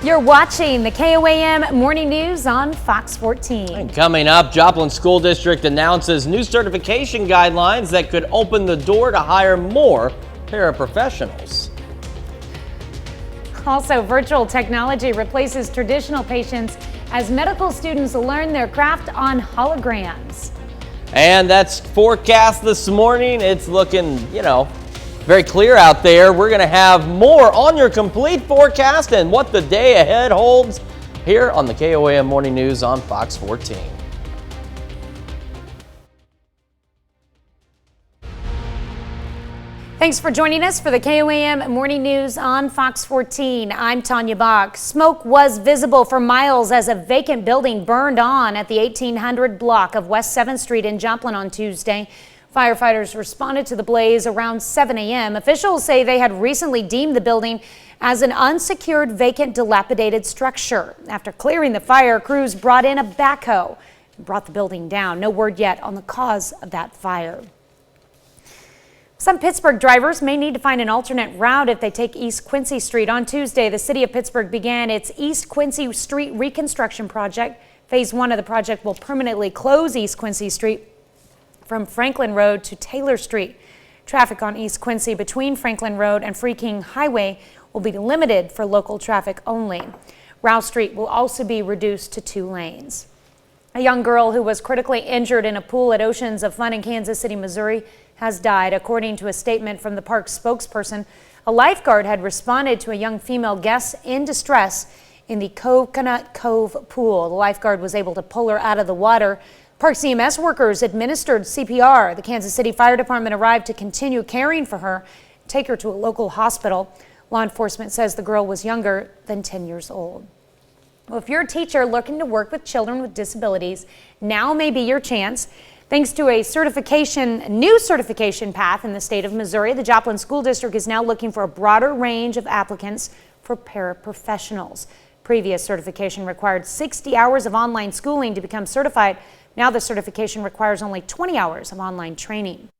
You're watching the KOAM Morning News on Fox 14. And coming up, Joplin School District announces new certification guidelines that could open the door to hire more paraprofessionals. Also, virtual technology replaces traditional patients as medical students learn their craft on holograms. And that's forecast this morning. It's looking, very clear out there. We're going to have more on your complete forecast and what the day ahead holds here on the KOAM Morning News on Fox 14. Thanks for joining us for the KOAM Morning News on Fox 14. I'm Tanya Bach. Smoke was visible for miles as a vacant building burned on at the 1800 block of West 7th Street in Joplin on Tuesday. Firefighters responded to the blaze around 7 a.m. Officials say they had recently deemed the building as an unsecured, vacant, dilapidated structure. After clearing the fire, crews brought in a backhoe and brought the building down. No word yet on the cause of that fire. Some Pittsburgh drivers may need to find an alternate route if they take East Quincy Street. On Tuesday, the city of Pittsburgh began its East Quincy Street Reconstruction project. Phase 1 of the project will permanently close East Quincy Street from Franklin Road to Taylor Street. Traffic on East Quincy between Franklin Road and Free King Highway will be limited for local traffic only. Rouse Street will also be reduced to 2 lanes. A young girl who was critically injured in a pool at Oceans of Fun in Kansas City, Missouri, has died. According to a statement from the park's spokesperson, a lifeguard had responded to a young female guest in distress in the Coconut Cove pool. The lifeguard was able to pull her out of the water. Park CMS workers administered CPR. The Kansas City Fire Department arrived to continue caring for her, take her to a local hospital. Law enforcement says the girl was younger than 10 years old. Well, if you're a teacher looking to work with children with disabilities, now may be your chance. Thanks to a new certification path in the state of Missouri, the Joplin School District is now looking for a broader range of applicants for paraprofessionals. Previous certification required 60 hours of online schooling to become certified. Now the certification requires only 20 hours of online training.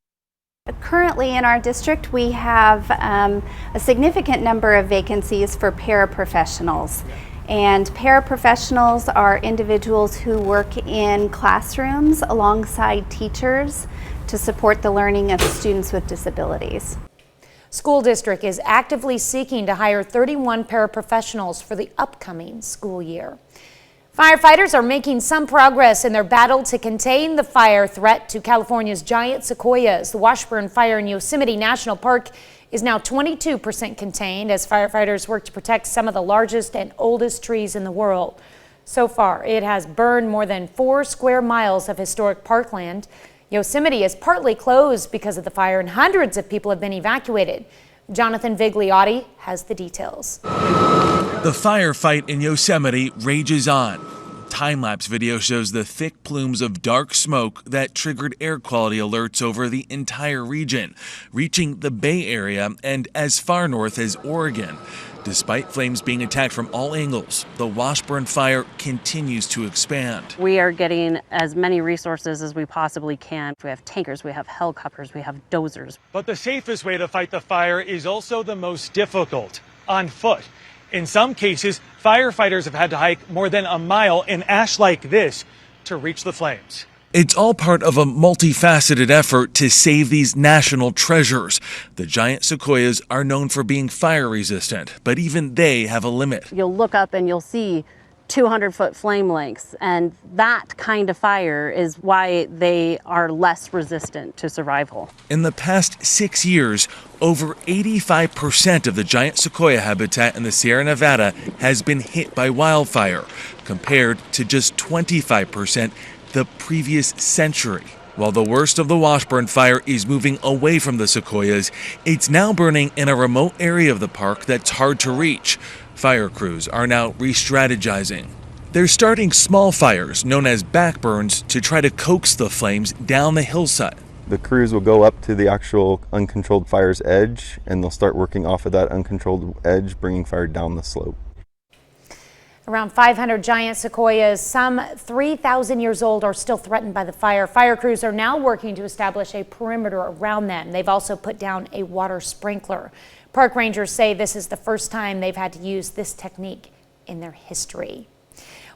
Currently in our district, we have a significant number of vacancies for paraprofessionals. And paraprofessionals are individuals who work in classrooms alongside teachers to support the learning of students with disabilities. School district is actively seeking to hire 31 paraprofessionals for the upcoming school year. Firefighters are making some progress in their battle to contain the fire threat to California's giant sequoias. The Washburn Fire in Yosemite National Park is now 22% contained as firefighters work to protect some of the largest and oldest trees in the world. So far, it has burned more than 4 square miles of historic parkland. Yosemite is partly closed because of the fire, and hundreds of people have been evacuated. Jonathan Vigliotti has the details. The firefight in Yosemite rages on. Time-lapse video shows the thick plumes of dark smoke that triggered air quality alerts over the entire region, reaching the Bay Area and as far north as Oregon. Despite flames being attacked from all angles, the Washburn Fire continues to expand. We are getting as many resources as we possibly can. We have tankers, we have helicopters, we have dozers. But the safest way to fight the fire is also the most difficult, on foot. In some cases, firefighters have had to hike more than a mile in ash like this to reach the flames. It's all part of a multifaceted effort to save these national treasures. The giant sequoias are known for being fire resistant, but even they have a limit. You'll look up and you'll see 200-foot flame lengths, and that kind of fire is why they are less resistant to survival. In the past 6 years, over 85% of the giant sequoia habitat in the Sierra Nevada has been hit by wildfire, compared to just 25% the previous century. While the worst of the Washburn Fire is moving away from the sequoias, it's now burning in a remote area of the park that's hard to reach. Fire crews are now re-strategizing. They're starting small fires, known as backburns, to try to coax the flames down the hillside. The crews will go up to the actual uncontrolled fire's edge, and they'll start working off of that uncontrolled edge, bringing fire down the slope. Around 500 giant sequoias, some 3,000 years old, are still threatened by the fire. Fire crews are now working to establish a perimeter around them. They've also put down a water sprinkler. Park rangers say this is the first time they've had to use this technique in their history.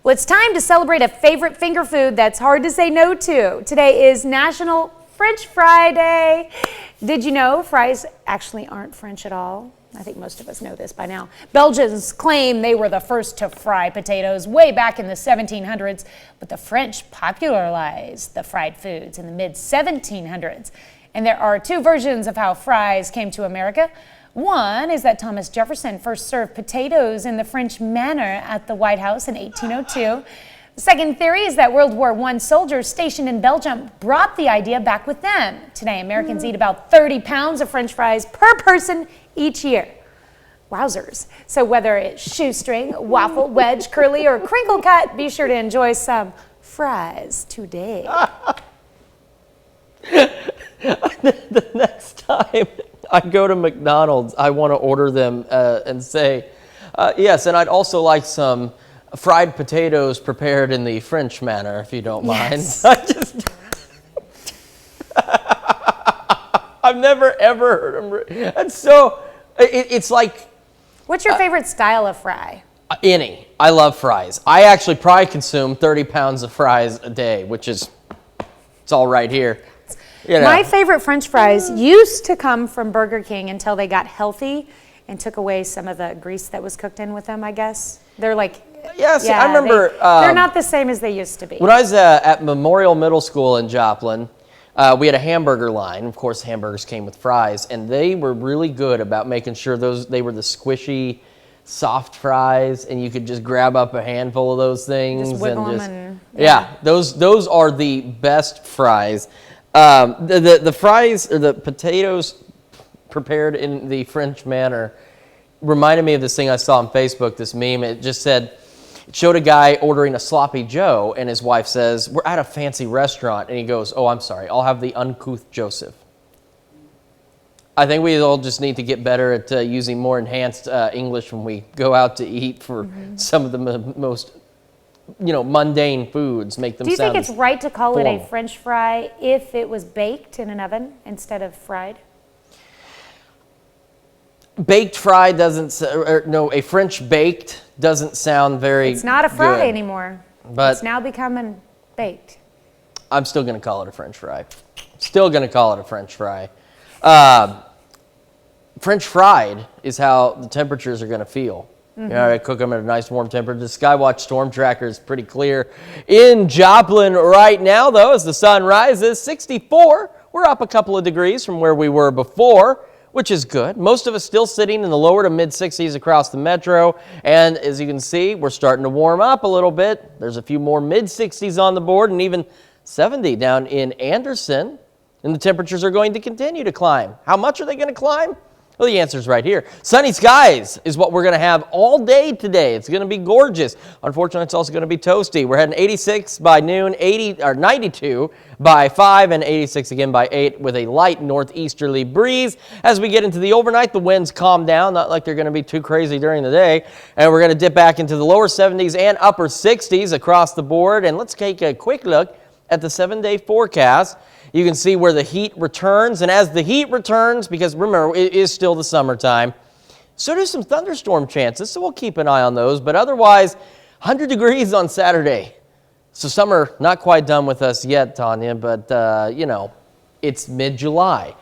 Well, it's time to celebrate a favorite finger food that's hard to say no to. Today is National French Fry Day. Did you know fries actually aren't French at all? I think most of us know this by now. Belgians claim they were the first to fry potatoes way back in the 1700s, but the French popularized the fried foods in the mid-1700s. And there are two versions of how fries came to America. One is that Thomas Jefferson first served potatoes in the French manner at the White House in 1802. The second theory is that World War I soldiers stationed in Belgium brought the idea back with them. Today, Americans eat about 30 pounds of French fries per person each year. Wowzers. So whether it's shoestring, waffle, wedge, curly, or crinkle cut, be sure to enjoy some fries today. The next time I go to McDonald's, I want to order them and say, yes, and I'd also like some fried potatoes prepared in the French manner, if you don't mind. I've never, ever heard them. And so it's like... What's your favorite style of fry? Any. I love fries. I actually probably consume 30 pounds of fries a day, which is, it's all right here. You know. My favorite French fries used to come from Burger King until they got healthy and took away some of the grease that was cooked in with them, I guess. They're like... Yes, I remember... they're not the same as they used to be. When I was at Memorial Middle School in Joplin, we had a hamburger line. Of course, hamburgers came with fries, and they were really good about making sure they were the squishy, soft fries, and you could just grab up a handful of those things. Just wiggle them and... Yeah, those are the best fries. The fries, or the potatoes prepared in the French manner, reminded me of this thing I saw on Facebook, this meme. It just said, it showed a guy ordering a sloppy Joe, and his wife says, "We're at a fancy restaurant." And he goes, "Oh, I'm sorry, I'll have the uncouth Joseph." I think we all just need to get better at using more enhanced English when we go out to eat for some of the most, mundane foods. Make them. Do you think it's right to call it a formal. French fry if it was baked in an oven instead of fried? Baked fry doesn't, a French baked doesn't sound very It's not a fry good, anymore. but it's now becoming baked. I'm still going to call it a French fry. Still going to call it a French fry. French fried is how the temperatures are going to feel. I cook them at a nice warm temperature. The Skywatch storm tracker is pretty clear. In Joplin right now, though, as the sun rises, 64. We're up a couple of degrees from where we were before, which is good. Most of us still sitting in the lower to mid-60s across the metro. And as you can see, we're starting to warm up a little bit. There's a few more mid-60s on the board and even 70 down in Anderson. And the temperatures are going to continue to climb. How much are they going to climb? Well, the answer's right here. Sunny skies is what we're going to have all day today. It's going to be gorgeous. Unfortunately, it's also going to be toasty. We're heading 86 by noon, 92 by 5, and 86 again by 8 with a light northeasterly breeze. As we get into the overnight, the winds calm down, not like they're going to be too crazy during the day. And we're going to dip back into the lower 70s and upper 60s across the board. And let's take a quick look at the 7-day forecast. You can see where the heat returns, and as the heat returns, because remember, it is still the summertime, so there's some thunderstorm chances, so we'll keep an eye on those. But otherwise, 100 degrees on Saturday. So summer not quite done with us yet, Tanya, but, it's mid-July.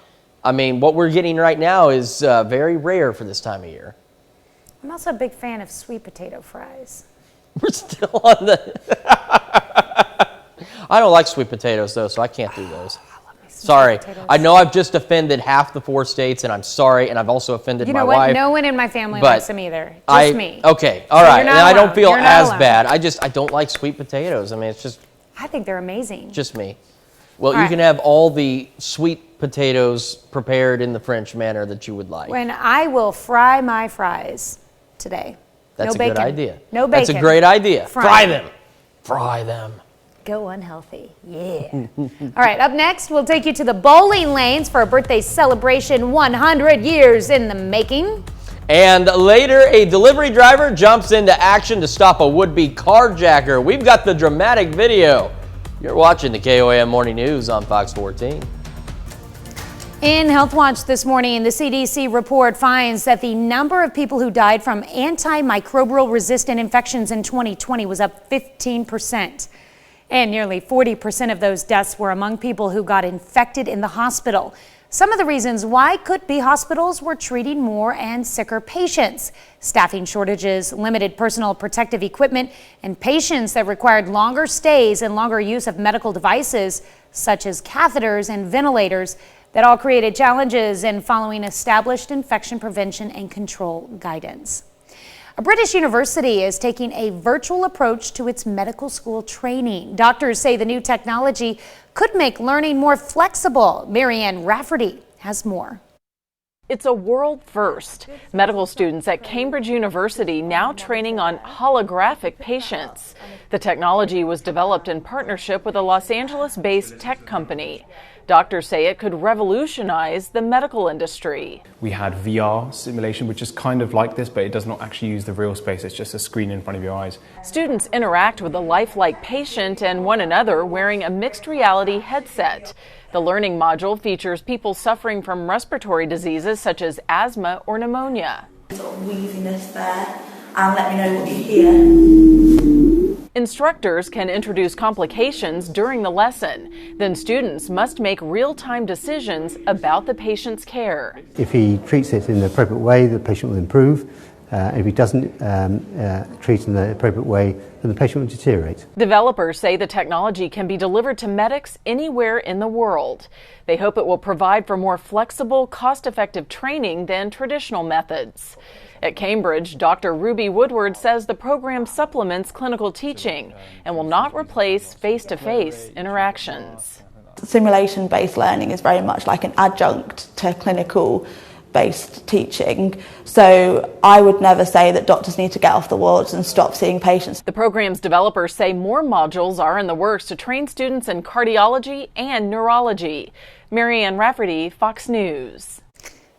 I mean, what we're getting right now is very rare for this time of year. I'm also a big fan of sweet potato fries. We're still on the... I don't like sweet potatoes, though, so I can't do those. Sorry. I know I've just offended half the 4 states, and I'm sorry, and I've also offended my wife. You know what? No one in my family likes them either. Just me. Okay, all right. And I don't feel as alone. bad. I don't like sweet potatoes. I mean, it's just... I think they're amazing. Just me. Well, you can have all the sweet potatoes prepared in the French manner that you would like. When I will fry my fries today. That's no bacon. Good idea. No bacon. That's a great idea. Fry them. Fry them. Go unhealthy. Yeah. All right, up next, we'll take you to the bowling lanes for a birthday celebration 100 years in the making. And later, a delivery driver jumps into action to stop a would-be carjacker. We've got the dramatic video. You're watching the KOAM Morning News on Fox 14. In Health Watch this morning, the CDC report finds that the number of people who died from antimicrobial resistant infections in 2020 was up 15%. And nearly 40% of those deaths were among people who got infected in the hospital. Some of the reasons why could be hospitals were treating more and sicker patients, staffing shortages, limited personal protective equipment, and patients that required longer stays and longer use of medical devices such as catheters and ventilators that all created challenges in following established infection prevention and control guidance. A British university is taking a virtual approach to its medical school training. Doctors say the new technology could make learning more flexible. Marianne Rafferty has more. It's a world first. Medical students at Cambridge University now training on holographic patients. The technology was developed in partnership with a Los Angeles-based tech company. Doctors say it could revolutionize the medical industry. We had VR simulation, which is kind of like this, but it does not actually use the real space. It's just a screen in front of your eyes. Students interact with a lifelike patient and one another wearing a mixed reality headset. The learning module features people suffering from respiratory diseases such as asthma or pneumonia. Sort of wheeziness there, and let me know what you hear. Instructors can introduce complications during the lesson. Then students must make real-time decisions about the patient's care. If he treats it in the appropriate way, the patient will improve. If he doesn't treat in the appropriate way, then the patient will deteriorate. Developers say the technology can be delivered to medics anywhere in the world. They hope it will provide for more flexible, cost-effective training than traditional methods. At Cambridge, Dr. Ruby Woodward says the program supplements clinical teaching and will not replace face-to-face interactions. Simulation-based learning is very much like an adjunct to clinical-based teaching. So I would never say that doctors need to get off the wards and stop seeing patients. The program's developers say more modules are in the works to train students in cardiology and neurology. Marianne Rafferty, Fox News.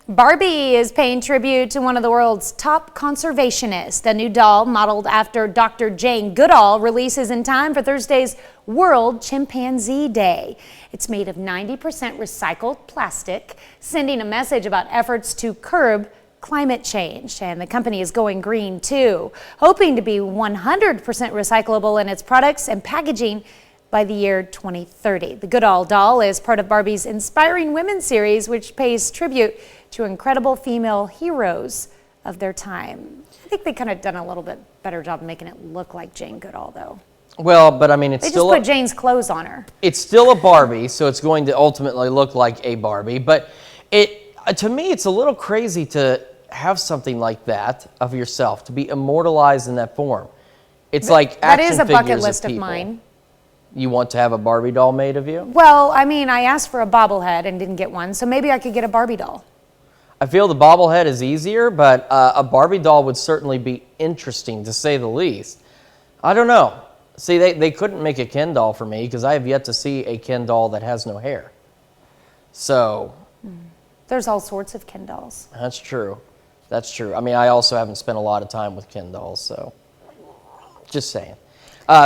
Barbie is paying tribute to one of the world's top conservationists. A new doll modeled after Dr. Jane Goodall releases in time for Thursday's World Chimpanzee Day. It's made of 90% recycled plastic, sending a message about efforts to curb climate change. And the company is going green too, hoping to be 100% recyclable in its products and packaging by the year 2030. The Goodall Doll is part of Barbie's Inspiring Women series, which pays tribute to incredible female heroes of their time. I think they kind of done a little bit better job of making it look like Jane Goodall, though. Well, but I mean, it's they still just put Jane's clothes on her. It's still a Barbie, so it's going to ultimately look like a Barbie. But to me, it's a little crazy to have something like that of yourself, to be immortalized in that form. It's like that action is a bucket figures list of of people. mine. You want to have a Barbie doll made of you? Well, I mean, I asked for a bobblehead and didn't get one, so maybe I could get a Barbie doll. I feel the bobblehead is easier, but a Barbie doll would certainly be interesting, to say the least. I don't know. See, they couldn't make a Ken doll for me because I have yet to see a Ken doll that has no hair. So. There's all sorts of Ken dolls. That's true. That's true. I mean, I also haven't spent a lot of time with Ken dolls, so just saying.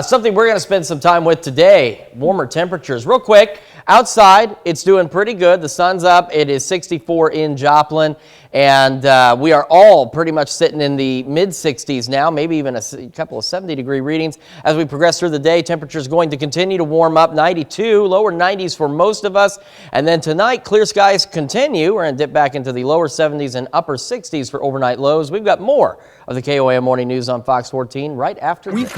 Something we're going to spend some time with today, warmer temperatures. Real quick, outside, it's doing pretty good. The sun's up. It is 64 in Joplin, and we are all pretty much sitting in the mid-60s now, maybe even a couple of 70-degree readings. As we progress through the day, temperatures going to continue to warm up, 92, lower 90s for most of us. And then tonight, clear skies continue. We're going to dip back into the lower 70s and upper 60s for overnight lows. We've got more of the KOAM Morning News on Fox 14 right after this.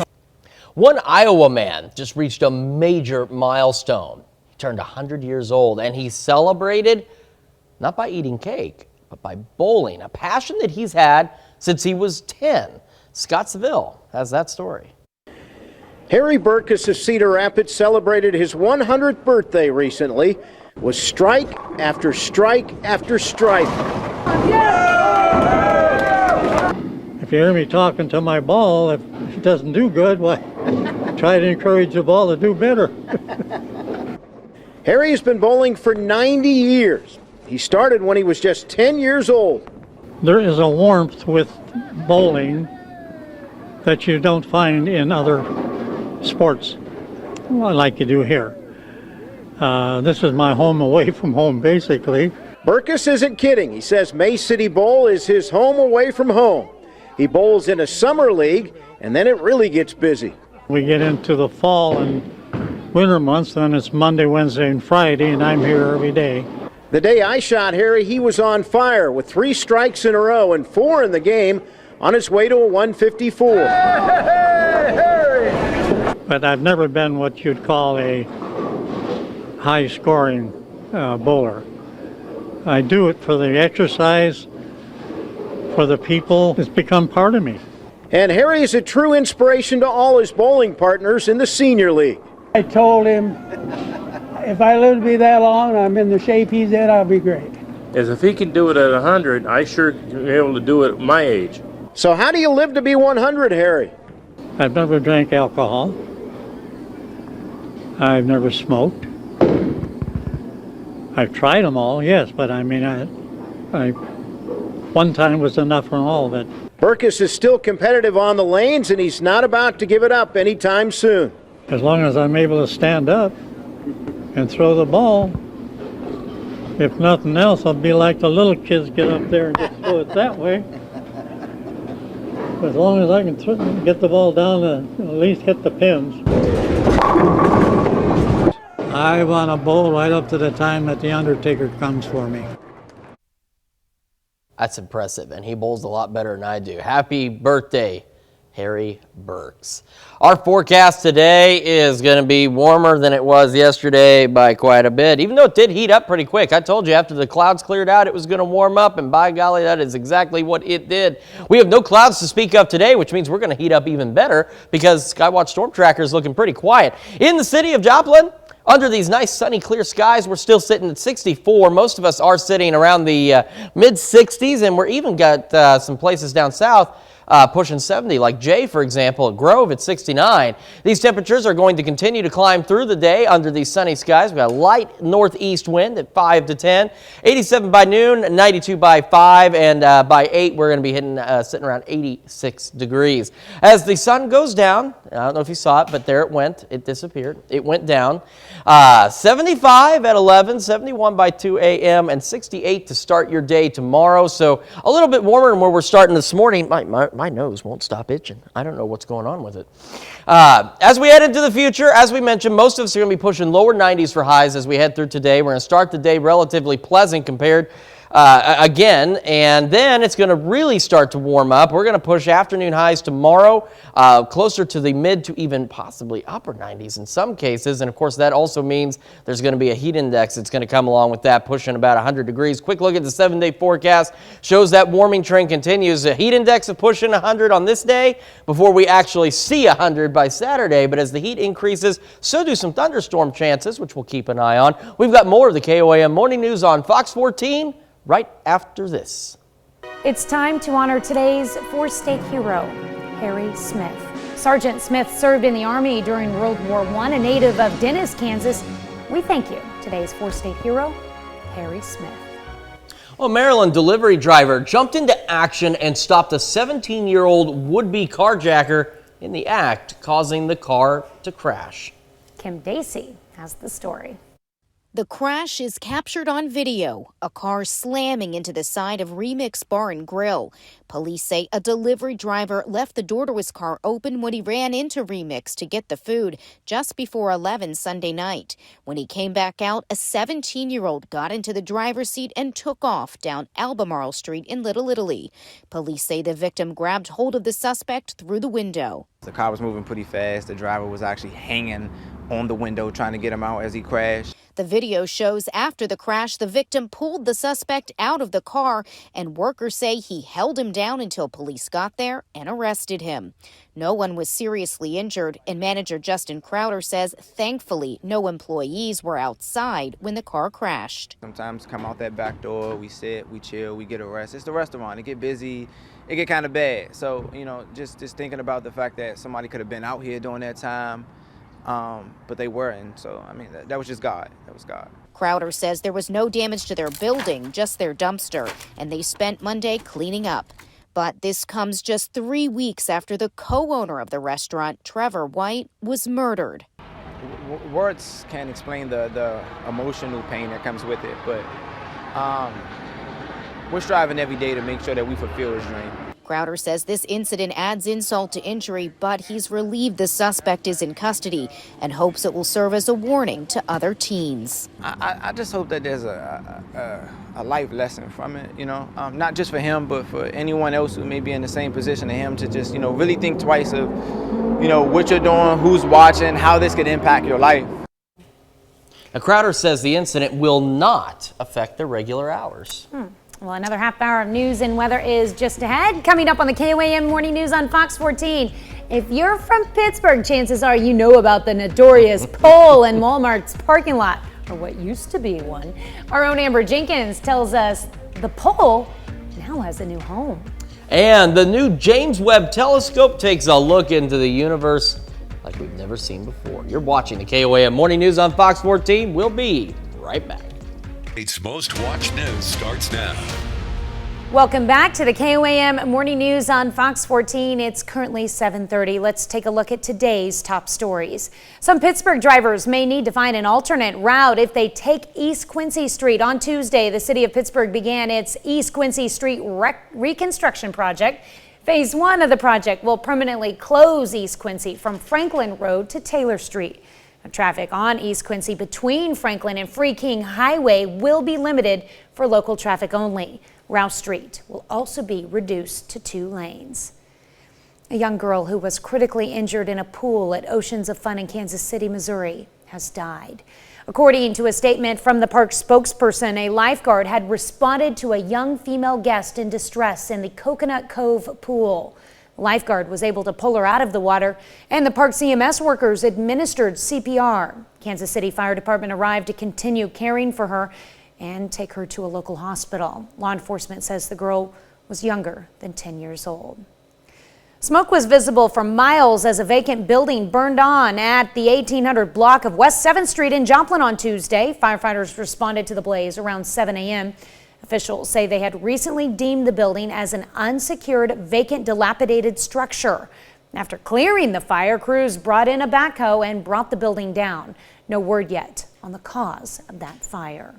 One Iowa man just reached a major milestone. He turned 100 years old, and he celebrated not by eating cake, but by bowling, a passion that he's had since he was 10. Scott Seville has that story. Harry Burkus of Cedar Rapids celebrated his 100th birthday recently with strike after strike after strike. If you hear me talking to my ball, if it doesn't do good, why, try to encourage the ball to do better. Harry has been bowling for 90 years. He started when he was just 10 years old. There is a warmth with bowling that you don't find in other sports, like you do here. This is my home away from home, basically. Burkus isn't kidding. He says May City Bowl is his home away from home. He bowls in a summer league, and then it really gets busy. We get into the fall and winter months, then it's Monday, Wednesday, and Friday, and I'm here every day. The day I shot Harry, he was on fire with 3 strikes in a row and 4 in the game on his way to a 154. But I've never been what you'd call a high-scoring bowler. I do it for the exercise, for the people. It's become part of me. And Harry is a true inspiration to all his bowling partners in the senior league. I told him, if I live to be that long and I'm in the shape he's in, I'll be great. As if he can do it at 100, I sure can be able to do it at my age. So how do you live to be 100, Harry? I've never drank alcohol. I've never smoked. I've tried them all, yes, but I mean, I one time was enough for all of it. Burkus is still competitive on the lanes, and he's not about to give it up anytime soon. As long as I'm able to stand up and throw the ball, if nothing else, I'll be like the little kids, get up there and just throw it that way. As long as I can get the ball down and at least hit the pins. I want to bowl right up to the time that the Undertaker comes for me. That's impressive, and he bowls a lot better than I do. Happy birthday, Harry Burks. Our forecast today is going to be warmer than it was yesterday by quite a bit, even though it did heat up pretty quick. I told you after the clouds cleared out it was going to warm up, and by golly, that is exactly what it did. We have no clouds to speak of today, which means we're going to heat up even better because Skywatch Storm Tracker is looking pretty quiet. In the city of Joplin, under these nice sunny clear skies, we're still sitting at 64. Most of us are sitting around the mid-60s, and we're even got some places down south pushing 70, like Jay, for example, at Grove at 69. These temperatures are going to continue to climb through the day under these sunny skies. We've got a light northeast wind at 5 to 10, 87 by noon, 92 by 5, and by 8, we're going to be hitting sitting around 86 degrees. As the sun goes down, I don't know if you saw it, but there it went. It disappeared. It went down. 75 at 11, 71 by 2 a.m., and 68 to start your day tomorrow. So a little bit warmer than where we're starting this morning. My nose won't stop itching. I don't know what's going on with it. As we head into the future, as we mentioned, most of us are going to be pushing lower 90s for highs as we head through today. We're going to start the day relatively pleasant compared again, and then it's going to really start to warm up. We're going to push afternoon highs tomorrow, closer to the mid to even possibly upper 90s in some cases. And of course, that also means there's going to be a heat index that's going to come along with that, pushing about 100 degrees. Quick look at the 7-day forecast shows that warming trend continues. A heat index of pushing 100 on this day before we actually see 100 by Saturday. But as the heat increases, so do some thunderstorm chances, which we'll keep an eye on. We've got more of the KOAM Morning News on Fox 14 right after this. It's time to honor today's four-state hero, Harry Smith. Sergeant Smith served in the Army during World War I, a native of Dennis, Kansas. We thank you, today's four-state hero, Harry Smith. A Maryland delivery driver jumped into action and stopped a 17-year-old would-be carjacker in the act, causing the car to crash. Kim Dacey has the story. The crash is captured on video, a car slamming into the side of Remix Bar and Grill. Police say a delivery driver left the door to his car open when he ran into Remix to get the food just before 11 Sunday night. When he came back out, a 17-year-old got into the driver's seat and took off down Albemarle Street in Little Italy. Police say the victim grabbed hold of the suspect through the window. The car was moving pretty fast. The driver was actually hanging on the window trying to get him out as he crashed. The video shows after the crash, the victim pulled the suspect out of the car, and workers say he held him down until police got there and arrested him. No one was seriously injured, and manager Justin Crowder says thankfully no employees were outside when the car crashed. Sometimes come out that back door, we sit, we chill, we get a rest. It's the restaurant, it get busy, it get kind of bad. So, you know, just thinking about the fact that somebody could have been out here during that time, but they weren't. So, I mean, that was just God. That was God. Crowder says there was no damage to their building, just their dumpster, and they spent Monday cleaning up. But this comes just 3 weeks after the co-owner of the restaurant, Trevor White, was murdered. Words can't explain the emotional pain that comes with it, but we're striving every day to make sure that we fulfill his dream. Crowder says this incident adds insult to injury, but he's relieved the suspect is in custody and hopes it will serve as a warning to other teens. I just hope that there's a life lesson from it, you know, not just for him, but for anyone else who may be in the same position as him, to just, you know, really think twice of, you know, what you're doing, who's watching, how this could impact your life. Now, Crowder says the incident will not affect their regular hours. Well, another half hour of news and weather is just ahead. Coming up on the KOAM Morning News on Fox 14. If you're from Pittsburgh, chances are you know about the notorious pole in Walmart's parking lot, or what used to be one. Our own Amber Jenkins tells us the pole now has a new home. And the new James Webb Telescope takes a look into the universe like we've never seen before. You're watching the KOAM Morning News on Fox 14. We'll be right back. It's Most Watched News starts now. Welcome back to the KOAM Morning News on Fox 14. It's currently 7:30. Let's take a look at today's top stories. Some Pittsburgh drivers may need to find an alternate route if they take East Quincy Street. On Tuesday, the city of Pittsburgh began its East Quincy Street Reconstruction project. Phase 1 of the project will permanently close East Quincy from Franklin Road to Taylor Street. Traffic on East Quincy between Franklin and Free King Highway will be limited for local traffic only. Rouse Street will also be reduced to 2 lanes. A young girl who was critically injured in a pool at Oceans of Fun in Kansas City, Missouri, has died. According to a statement from the park spokesperson, a lifeguard had responded to a young female guest in distress in the Coconut Cove pool. The lifeguard was able to pull her out of the water, and the park's EMS workers administered CPR. Kansas City Fire Department arrived to continue caring for her and take her to a local hospital. Law enforcement says the girl was younger than 10 years old. Smoke was visible for miles as a vacant building burned on at the 1800 block of West 7th Street in Joplin on Tuesday. Firefighters responded to the blaze around 7 a.m. Officials say they had recently deemed the building as an unsecured, vacant, dilapidated structure. After clearing the fire, crews brought in a backhoe and brought the building down. No word yet on the cause of that fire.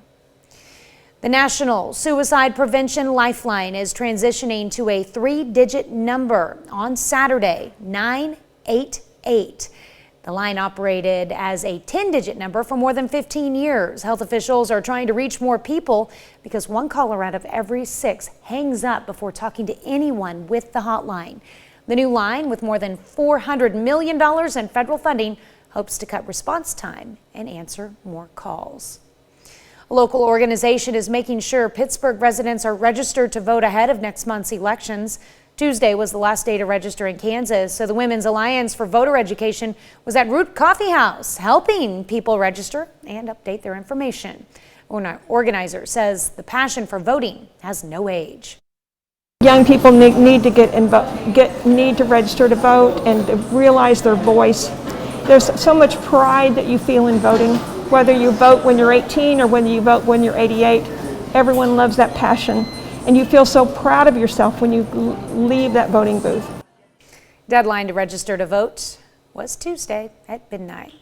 The National Suicide Prevention Lifeline is transitioning to a 3-digit number on Saturday, 988. The line operated as a 10-digit number for more than 15 years. Health officials are trying to reach more people because 1 caller out of every 6 hangs up before talking to anyone with the hotline. The new line, with more than $400 million in federal funding, hopes to cut response time and answer more calls. A local organization is making sure Pittsburgh residents are registered to vote ahead of next month's elections. Tuesday was the last day to register in Kansas, so the Women's Alliance for Voter Education was at Root Coffee House, helping people register and update their information. An organizer says the passion for voting has no age. Young people need to register to vote and to realize their voice. There's so much pride that you feel in voting. Whether you vote when you're 18 or whether you vote when you're 88, everyone loves that passion. And you feel so proud of yourself when you leave that voting booth. Deadline to register to vote was Tuesday at midnight.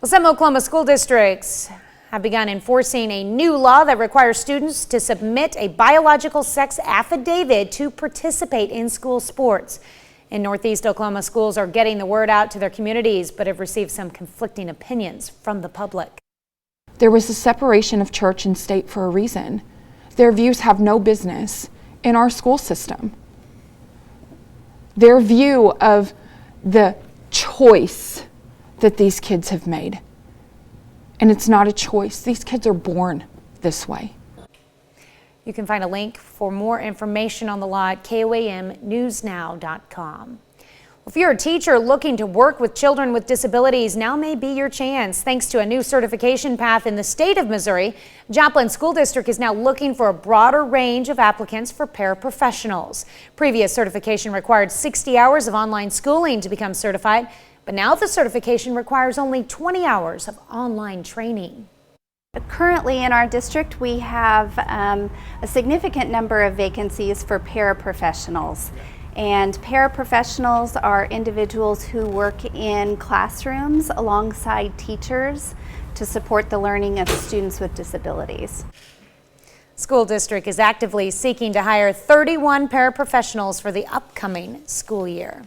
Well, some Oklahoma school districts have begun enforcing a new law that requires students to submit a biological sex affidavit to participate in school sports. In Northeast Oklahoma, schools are getting the word out to their communities, but have received some conflicting opinions from the public. There was a separation of church and state for a reason. Their views have no business in our school system. Their view of the choice that these kids have made. And it's not a choice. These kids are born this way. You can find a link for more information on the law at KOAMnewsnow.com. If you're a teacher looking to work with children with disabilities, now may be your chance. Thanks to a new certification path in the state of Missouri, Joplin School District is now looking for a broader range of applicants for paraprofessionals. Previous certification required 60 hours of online schooling to become certified, but now the certification requires only 20 hours of online training. Currently in our district, we have a significant number of vacancies for paraprofessionals. And paraprofessionals are individuals who work in classrooms alongside teachers to support the learning of students with disabilities. School district is actively seeking to hire 31 paraprofessionals for the upcoming school year.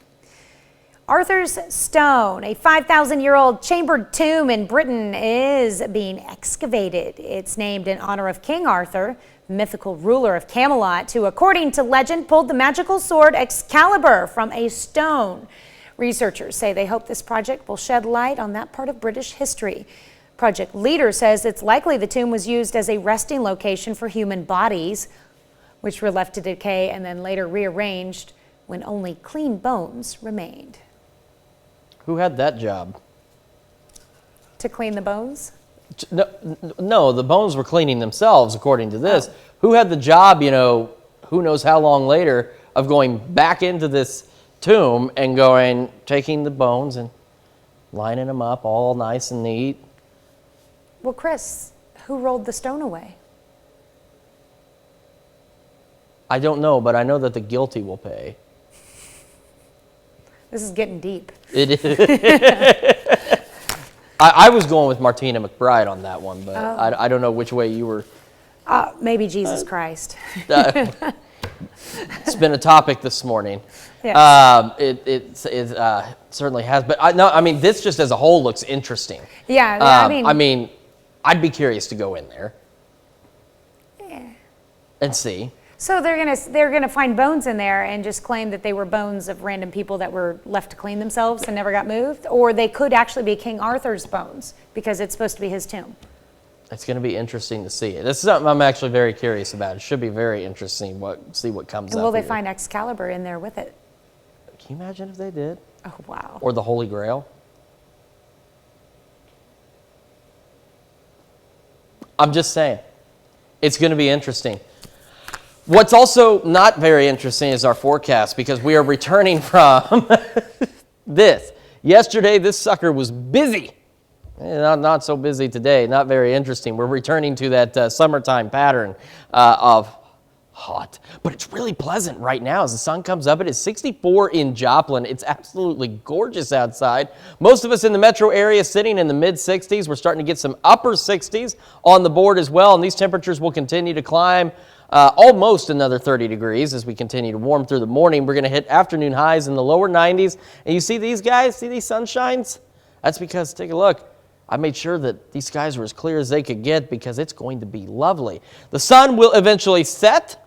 Arthur's Stone, a 5,000-year-old chambered tomb in Britain, is being excavated. It's named in honor of King Arthur, mythical ruler of Camelot, who, according to legend, pulled the magical sword Excalibur from a stone. Researchers say they hope this project will shed light on that part of British history. Project leader says it's likely the tomb was used as a resting location for human bodies, which were left to decay and then later rearranged when only clean bones remained. Who had that job? To clean the bones? No, the bones were cleaning themselves, according to this. Who had the job, who knows how long later, of going back into this tomb and taking the bones and lining them up all nice and neat? Well, Chris, who rolled the stone away? I don't know, but I know that the guilty will pay. This is getting deep. It is. I was going with Martina McBride on that one, but I don't know which way you were. Maybe Jesus Christ. It's been a topic this morning. Yes. It certainly has, but I mean, this just as a whole looks interesting. Yeah, I mean, I'd be curious to go in there and see. So they're gonna find bones in there and just claim that they were bones of random people that were left to clean themselves and never got moved, or they could actually be King Arthur's bones because it's supposed to be his tomb. It's going to be interesting to see. This is something I'm actually very curious about. It should be very interesting. See what comes up. And will they find Excalibur in there with it? Can you imagine if they did? Oh wow! Or the Holy Grail? I'm just saying, it's going to be interesting. What's also not very interesting is our forecast, because we are returning from this. Yesterday, this sucker was busy. Not so busy today, not very interesting. We're returning to that summertime pattern of hot, but it's really pleasant right now as the sun comes up. It is 64 in Joplin. It's absolutely gorgeous outside. Most of us in the metro area sitting in the mid-60s. We're starting to get some upper 60s on the board as well, and these temperatures will continue to climb almost another 30 degrees as we continue to warm through the morning. We're going to hit afternoon highs in the lower 90s, and you see these guys, see these sunshines? That's because, take a look, I made sure that these skies were as clear as they could get because it's going to be lovely. The sun will eventually set,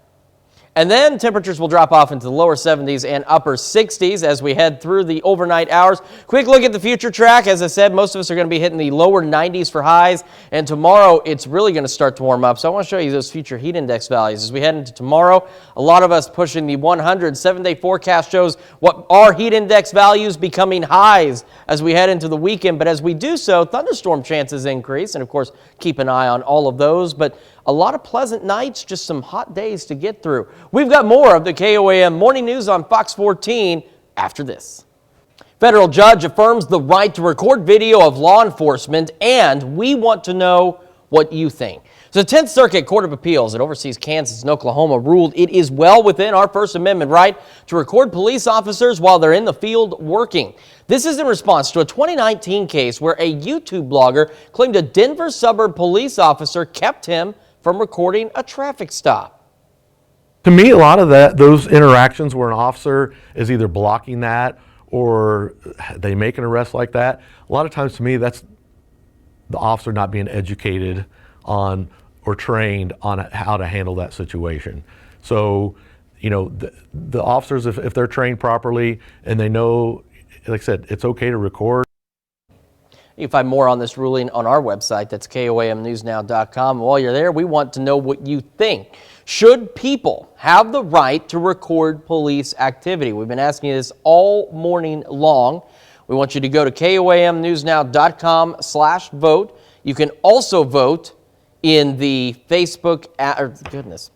and then temperatures will drop off into the lower 70s and upper 60s as we head through the overnight hours. Quick look at the future track. As I said, most of us are going to be hitting the lower 90s for highs, and tomorrow it's really going to start to warm up. So I want to show you those future heat index values. As we head into tomorrow, a lot of us pushing the 100. 7-day forecast shows what our heat index values becoming highs as we head into the weekend. But as we do so, thunderstorm chances increase, and of course, keep an eye on all of those. But a lot of pleasant nights, just some hot days to get through. We've got more of the KOAM Morning News on Fox 14 after this. Federal judge affirms the right to record video of law enforcement, and we want to know what you think. So the 10th Circuit Court of Appeals that oversees Kansas and Oklahoma ruled it is well within our First Amendment right to record police officers while they're in the field working. This is in response to a 2019 case where a YouTube blogger claimed a Denver suburb police officer kept him from recording a traffic stop. To me, a lot of those interactions where an officer is either blocking that or they make an arrest like that, a lot of times to me that's the officer not being educated on or trained on how to handle that situation. So, the officers, if they're trained properly and they know, like I said, it's okay to record. You can find more on this ruling on our website. That's KOAMnewsnow.com. While you're there, we want to know what you think. Should people have the right to record police activity? We've been asking you this all morning long. We want you to go to KOAMnewsnow.com/vote. You can also vote in the Facebook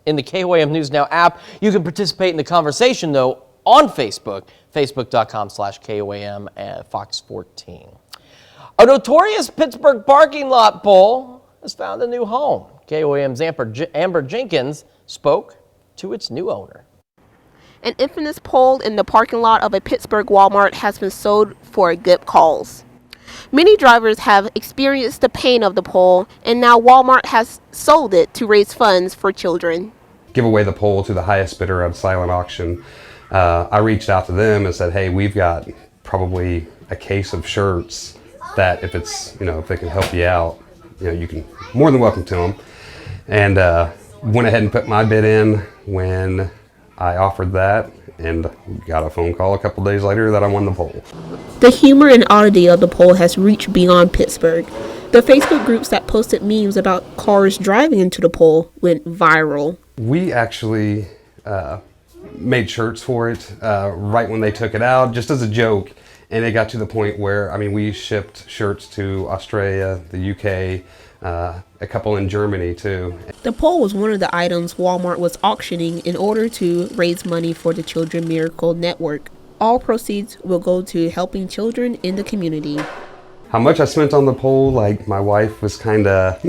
in the KOAM News Now app. You can participate in the conversation, though, on Facebook, facebook.com/KOAM at Fox 14. A notorious Pittsburgh parking lot pole has found a new home. KOAM's Amber Jenkins spoke to its new owner. An infamous pole in the parking lot of a Pittsburgh Walmart has been sold for a good cause. Many drivers have experienced the pain of the pole, and now Walmart has sold it to raise funds for children. Give away the pole to the highest bidder at a silent auction. I reached out to them and said, hey, we've got probably a case of shirts that if it's, if they can help you out, you can, more than welcome to them. And went ahead and put my bid in when I offered that, and got a phone call a couple days later that I won the poll. The humor and oddity of the poll has reached beyond Pittsburgh. The Facebook groups that posted memes about cars driving into the poll went viral. We actually made shirts for it right when they took it out, just as a joke. And it got to the point where, we shipped shirts to Australia, the UK, a couple in Germany too. The pole was one of the items Walmart was auctioning in order to raise money for the Children Miracle Network. All proceeds will go to helping children in the community. How much I spent on the pole, my wife was kind of...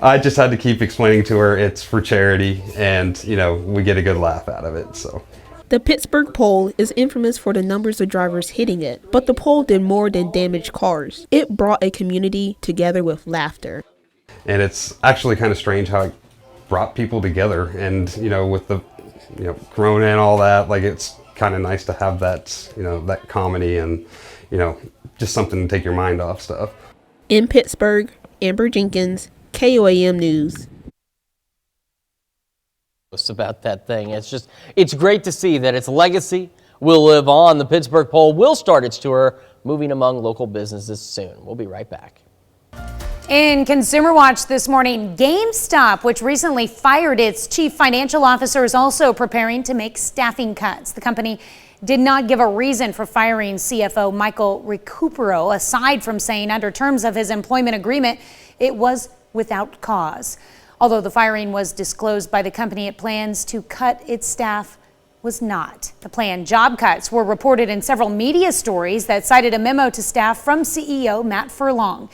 I just had to keep explaining to her it's for charity, and, we get a good laugh out of it, so... The Pittsburgh pole is infamous for the numbers of drivers hitting it, but the pole did more than damage cars. It brought a community together with laughter. And it's actually kind of strange how it brought people together, and with the Corona and all that, it's kind of nice to have that that comedy and just something to take your mind off stuff. In Pittsburgh, Amber Jenkins, KOAM News. About that thing. It's great to see that its legacy will live on. The Pittsburgh Pole will start its tour, moving among local businesses soon. We'll be right back. In Consumer Watch this morning, GameStop, which recently fired its chief financial officer, is also preparing to make staffing cuts. The company did not give a reason for firing CFO Michael Recupero, aside from saying under terms of his employment agreement, it was without cause. Although the firing was disclosed by the company, it plans to cut its staff was not. The planned job cuts were reported in several media stories that cited a memo to staff from CEO Matt Furlong.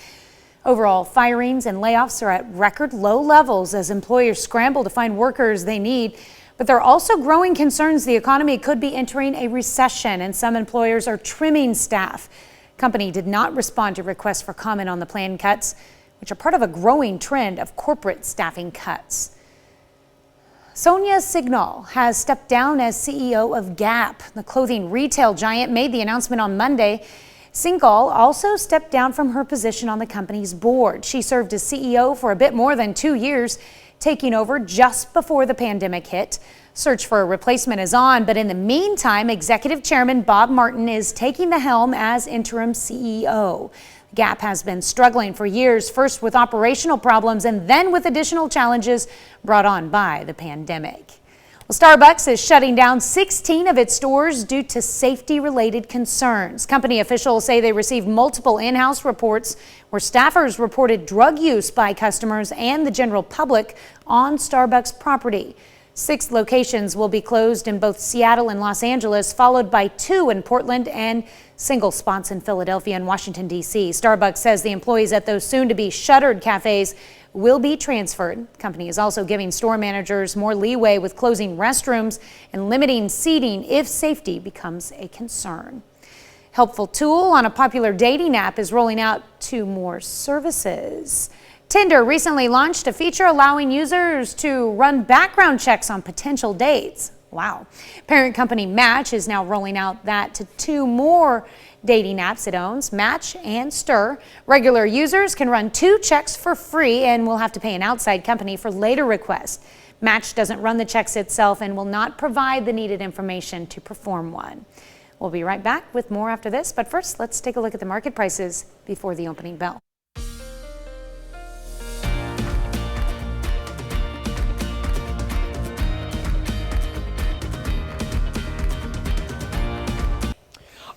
Overall, firings and layoffs are at record low levels as employers scramble to find workers they need. But there are also growing concerns the economy could be entering a recession, and some employers are trimming staff. The company did not respond to requests for comment on the planned cuts, which are part of a growing trend of corporate staffing cuts. Sonya has stepped down as CEO of Gap. The clothing retail giant made the announcement on Monday. Singhal also stepped down from her position on the company's board. She served as CEO for a bit more than 2 years, taking over just before the pandemic hit. Search for a replacement is on, but in the meantime, Executive Chairman Bob Martin is taking the helm as interim CEO. Gap has been struggling for years, first with operational problems and then with additional challenges brought on by the pandemic. Well, Starbucks is shutting down 16 of its stores due to safety-related concerns. Company officials say they received multiple in-house reports where staffers reported drug use by customers and the general public on Starbucks property. 6 locations will be closed in both Seattle and Los Angeles, followed by 2 in Portland and single spots in Philadelphia and Washington, D.C. Starbucks says the employees at those soon-to-be shuttered cafes will be transferred. The company is also giving store managers more leeway with closing restrooms and limiting seating if safety becomes a concern. Helpful tool on a popular dating app is rolling out to more services. Tinder recently launched a feature allowing users to run background checks on potential dates. Wow. Parent company Match is now rolling out that to 2 more dating apps it owns, Match and Stir. Regular users can run 2 checks for free and will have to pay an outside company for later requests. Match doesn't run the checks itself and will not provide the needed information to perform one. We'll be right back with more after this, but first let's take a look at the market prices before the opening bell.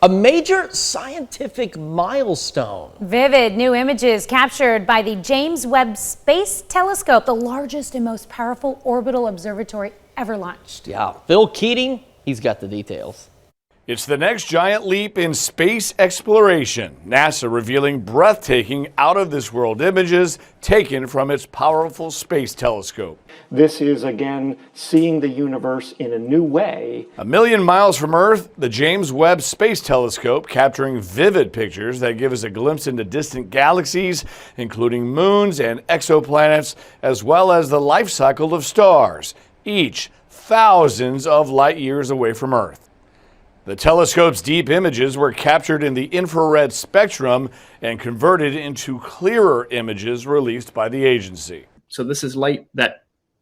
A major scientific milestone. Vivid new images captured by the James Webb Space Telescope, the largest and most powerful orbital observatory ever launched. Yeah, Phil Keating, he's got the details. It's the next giant leap in space exploration. NASA revealing breathtaking out-of-this-world images taken from its powerful space telescope. This is, again, seeing the universe in a new way. 1 million miles from Earth, the James Webb Space Telescope capturing vivid pictures that give us a glimpse into distant galaxies, including moons and exoplanets, as well as the life cycle of stars, each thousands of light years away from Earth. The telescope's deep images were captured in the infrared spectrum and converted into clearer images released by the agency. So this is light that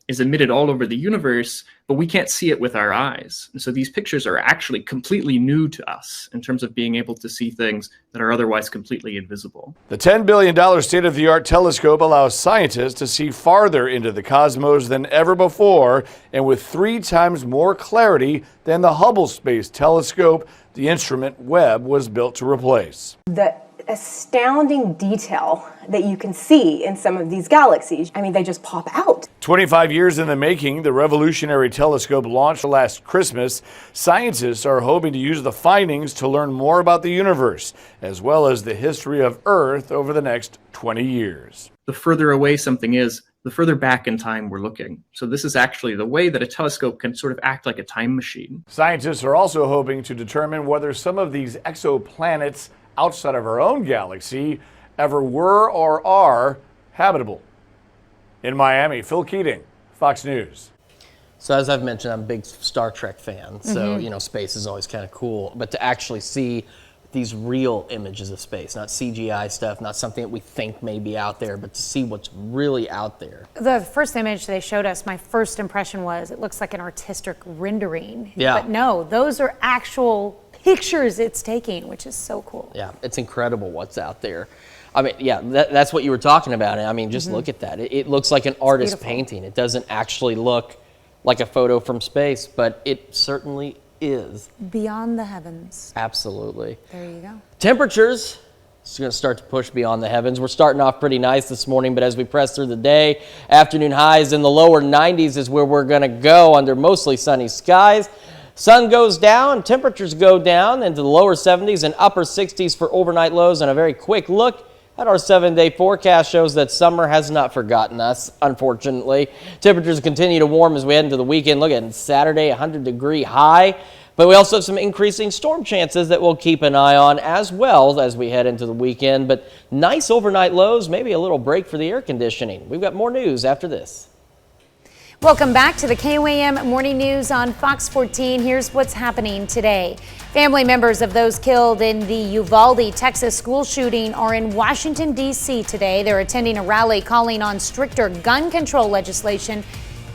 is emitted all over the universe, but we can't see it with our eyes. And so these pictures are actually completely new to us in terms of being able to see things that are otherwise completely invisible. The $10 billion state-of-the-art telescope allows scientists to see farther into the cosmos than ever before, and with 3 times more clarity than the Hubble Space Telescope the instrument Webb was built to replace. The astounding detail that you can see in some of these galaxies, I mean, they just pop out. 25 years in the making, the revolutionary telescope launched last Christmas. Scientists are hoping to use the findings to learn more about the universe, as well as the history of Earth over the next 20 years. The further away something is, the further back in time we're looking. So this is actually the way that a telescope can sort of act like a time machine. Scientists are also hoping to determine whether some of these exoplanets outside of our own galaxy ever were or are habitable. In Miami, Phil Keating, Fox News. So as I've mentioned, I'm a big Star Trek fan, so you know, space is always kind of cool. But to actually see these real images of space, not CGI stuff, not something that we think may be out there, but to see what's really out there. The first image they showed us, my first impression was it looks like an artistic rendering. Yeah. But no, those are actual pictures it's taking, which is so cool. Yeah, it's incredible what's out there. I mean, yeah, that's what you were talking about. I mean, just look at that. It looks like an artist painting. It doesn't actually look like a photo from space, but it certainly is. Beyond the heavens. Absolutely. There you go. Temperatures, it's going to start to push beyond the heavens. We're starting off pretty nice this morning, but as we press through the day, afternoon highs in the lower 90s is where we're going to go under mostly sunny skies. Sun goes down, temperatures go down into the lower 70s and upper 60s for overnight lows, and a very quick look at our 7-day forecast shows that summer has not forgotten us, unfortunately. Temperatures continue to warm as we head into the weekend. Look at Saturday, 100-degree high. But we also have some increasing storm chances that we'll keep an eye on as well as we head into the weekend. But nice overnight lows, maybe a little break for the air conditioning. We've got more news after this. Welcome back to the KOAM Morning News on Fox 14. Here's what's happening today. Family members of those killed in the Uvalde, Texas school shooting are in Washington, D.C. today. They're attending a rally calling on stricter gun control legislation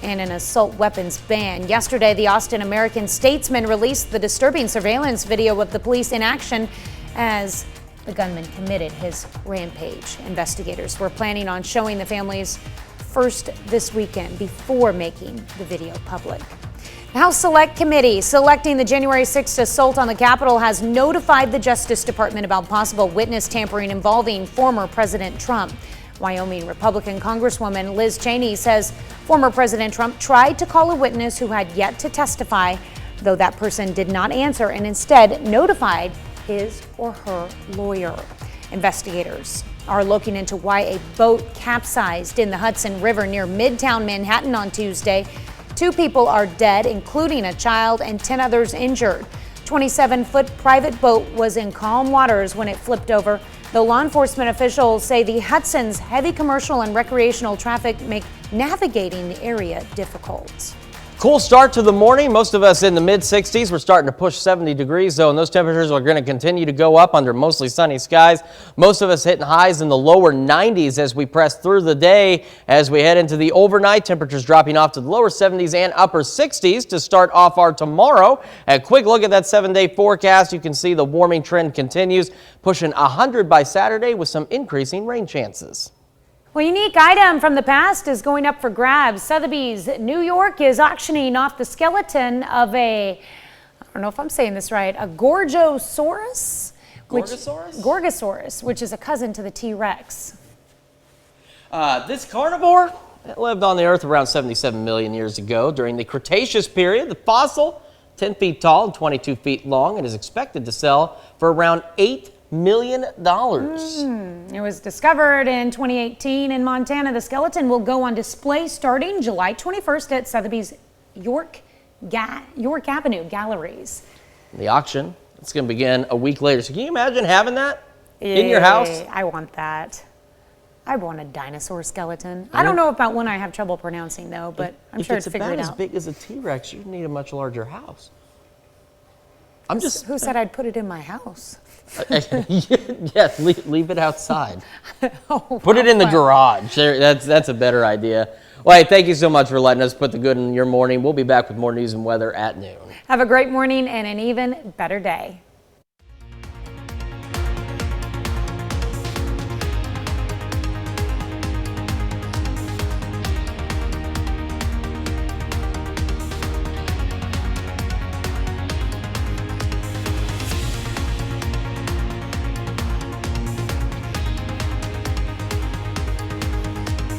and an assault weapons ban. Yesterday, the Austin American-Statesman released the disturbing surveillance video of the police in action as the gunman committed his rampage. Investigators were planning on showing the families first this weekend before making the video public. The House Select Committee selecting the January 6th assault on the Capitol has notified the Justice Department about possible witness tampering involving former President Trump. Wyoming Republican Congresswoman Liz Cheney says former President Trump tried to call a witness who had yet to testify, though that person did not answer and instead notified his or her lawyer. Investigators are looking into why a boat capsized in the Hudson River near Midtown Manhattan on Tuesday. 2 people are dead, including a child, and 10 others injured. 27-foot private boat was in calm waters when it flipped over. Though law enforcement officials say the Hudson's heavy commercial and recreational traffic make navigating the area difficult. Cool start to the morning. Most of us in the mid-60s. We're starting to push 70 degrees, though, and those temperatures are going to continue to go up under mostly sunny skies. Most of us hitting highs in the lower 90s as we press through the day. As we head into the overnight, temperatures dropping off to the lower 70s and upper 60s to start off our tomorrow. A quick look at that 7-day forecast. You can see the warming trend continues, pushing 100 by Saturday with some increasing rain chances. Well, a unique item from the past is going up for grabs. Sotheby's New York is auctioning off the skeleton of I don't know if I'm saying this right, a Gorgosaurus? Gorgosaurus, which is a cousin to the T-Rex. This carnivore lived on the Earth around 77 million years ago during the Cretaceous period. The fossil 10 feet tall and 22 feet long, and is expected to sell for around $8 million. It was discovered in 2018 in Montana. The skeleton will go on display starting July 21st at Sotheby's York Avenue Galleries. The auction, it's going to begin a week later. So can you imagine having that in your house? I want that. I want a dinosaur skeleton. I don't know about one I have trouble pronouncing though, but I'm sure I'd figure it out. If it's about as big as a T-Rex, you need a much larger house. Who said I'd put it in my house? Yes, leave it outside. Put it in the garage. That's a better idea. Well, hey, thank you so much for letting us put the good in your morning. We'll be back with more news and weather at noon. Have a great morning and an even better day.